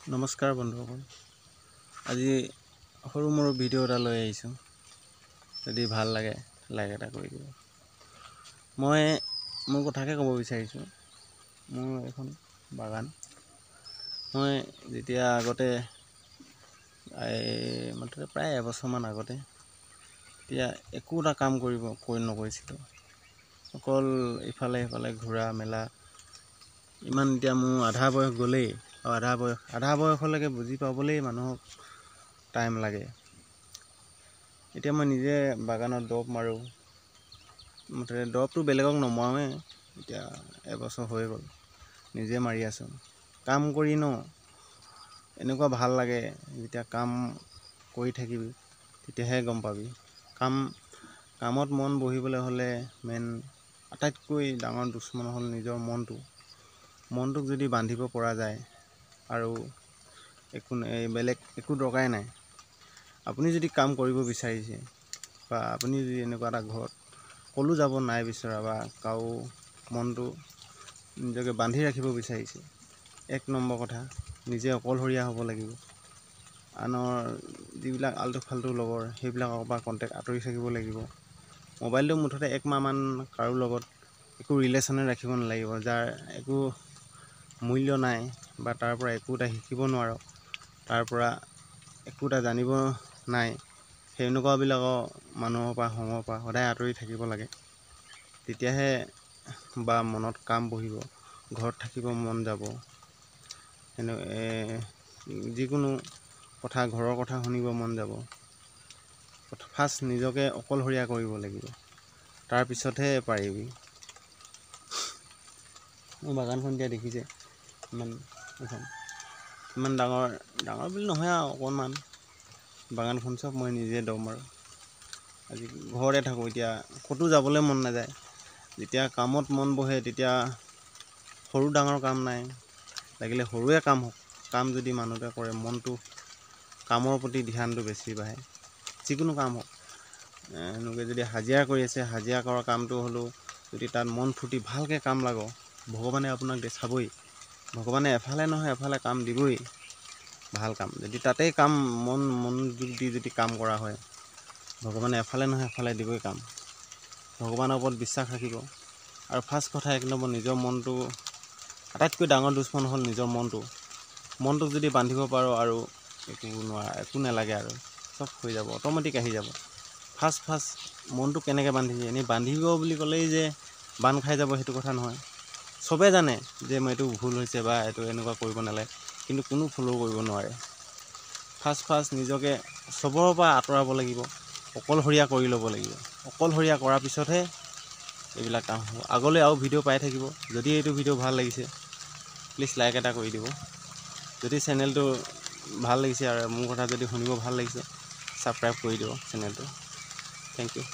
নমস্কাৰ বন্ধুসকল, আজি সৰু মোৰ ভিডিঅ' এটা লৈ আহিছোঁ। যদি ভাল লাগে লাইক এটা কৰি দিব। মই মোৰ কথাকে ক'ব বিচাৰিছোঁ। মোৰ এখন বাগান। মই যেতিয়া আগতে মাত্ৰ প্ৰায় এবছৰমান আগতে এতিয়া একো এটা কাম নকৰিছিলোঁ। অকল ইফালে সিফালে ঘূৰা মেলা। ইমান এতিয়া মোৰ আধা বয়স গ'লেই, আৰু আধা বয়সলৈকে বুজি পাবলেই মানুহক টাইম লাগে। এতিয়া মই নিজে বাগানত দৰৱ মাৰোঁ। মুঠতে দৰৱটো বেলেগক নমৰাওঁৱে। এতিয়া এবছৰ হৈ গ'ল নিজে মাৰি আছোঁ। কাম কৰি এনেকুৱা ভাল লাগে। যেতিয়া কাম কৰি থাকিবি তেতিয়াহে গম পাবি। কামত মন বহিবলৈ হ'লে আটাইতকৈ ডাঙৰ দুশ্মন হ'ল নিজৰ মনটোক যদি বান্ধিব পৰা যায় আৰু বেলেগ একো দৰকাৰেই নাই। আপুনি যদি কাম কৰিব বিচাৰিছে বা আপুনি যদি এনেকুৱা এটা ঘৰত ক'লো যাব নাই বিচৰা বা কাৰো মনটো নিজকে বান্ধি ৰাখিব বিচাৰিছে, এক নম্বৰ কথা নিজে অকলশৰীয়া হ'ব লাগিব। আনৰ যিবিলাক আল্টু ফাল্টু লগৰ সেইবিলাকৰ পৰা কণ্টেক্ট আঁতৰি থাকিব লাগিব। মোবাইলটো মুঠতে একমাহমান কাৰো লগত একো ৰিলেশ্যনে ৰাখিব নালাগিব, যাৰ একো মূল্য নাই বা তাৰ পৰা একো এটা শিকিব নোৱাৰোঁ, তাৰ পৰা একো এটা জানিব নাই। সেনেকুৱাবিলাকৰ মানুহৰ পৰা সংগৰ পৰা সদায় আঁতৰি থাকিব লাগে। তেতিয়াহে বা মনত কাম বহিব, ঘৰত থাকিব মন যাব। যিকোনো কথা ঘৰৰ কথা শুনিব মন যাব। ফাৰ্ষ্ট নিজকে অকলশৰীয়া কৰিব লাগিব, তাৰপিছতহে পাৰিবি। মোৰ বাগানখন এতিয়া দেখিছে ইমান ডাঙৰ বুলি নহয় আৰু অকণমান। বাগানখন চব মই নিজে দৰৱ মাৰোঁ। আজি ঘৰতে থাকোঁ, এতিয়া ক'তো যাবলৈ মন নাযায়। যেতিয়া কামত মন বহে তেতিয়া সৰু ডাঙৰ কাম নাই, লাগিলে সৰুৱে কাম হওক, কাম যদি মানুহটোৱে কৰে মনটো কামৰ প্ৰতি ধ্যানটো বেছি বাঢ়ে। যিকোনো কাম হওক, এনেকৈ যদি হাজিৰা কৰি আছে, হাজিৰা কৰা কামটো হ'লেও যদি তাত মন ফুটি ভালকৈ কাম লাগক, ভগৱানে আপোনাক চাবই। ভগৱানে এফালে নহয় এফালে কাম দিবই, ভাল কাম। যদি তাতেই মনোযোগ দি যদি কাম কৰা হয়, ভগৱানে এফালে নহয় এফালে দিবই কাম। ভগৱানৰ ওপৰত বিশ্বাস ৰাখিব। আৰু ফাৰ্ষ্ট কথা এক নম্বৰ, নিজৰ মনটো আটাইতকৈ ডাঙৰ দুশ্মন হ'ল নিজৰ মনটোক যদি বান্ধিব পাৰোঁ আৰু একো নালাগে, আৰু চব হৈ যাব, অট'মেটিক আহি যাব। ফাৰ্ষ্ট মনটো কেনেকৈ বান্ধিবি, এনেই বান্ধিব বুলি ক'লেই যে বান্ধ খাই যাব সেইটো কথা নহয়। চবে জানে যে এইটো ভুল হৈছে বা এইটো এনেকুৱা কৰিব নালাগে, কিন্তু কোনো ফ'ল' কৰিব নোৱাৰে। ফাৰ্ষ্ট নিজকে চবৰে পৰা আঁতৰাব লাগিব, অকলশৰীয়া কৰি ল'ব লাগিব। অকলশৰীয়া কৰাৰ পিছতহে এইবিলাক কাম হ'ব। আগলৈ আৰু ভিডিঅ' পাই থাকিব। যদি এইটো ভিডিঅ' ভাল লাগিছে প্লিজ লাইক এটা কৰি দিব। যদি চেনেলটো ভাল লাগিছে আৰু মোৰ কথা যদি শুনিব ভাল লাগিছে ছাবস্ক্ৰাইব কৰি দিব চেনেলটো। Thank U.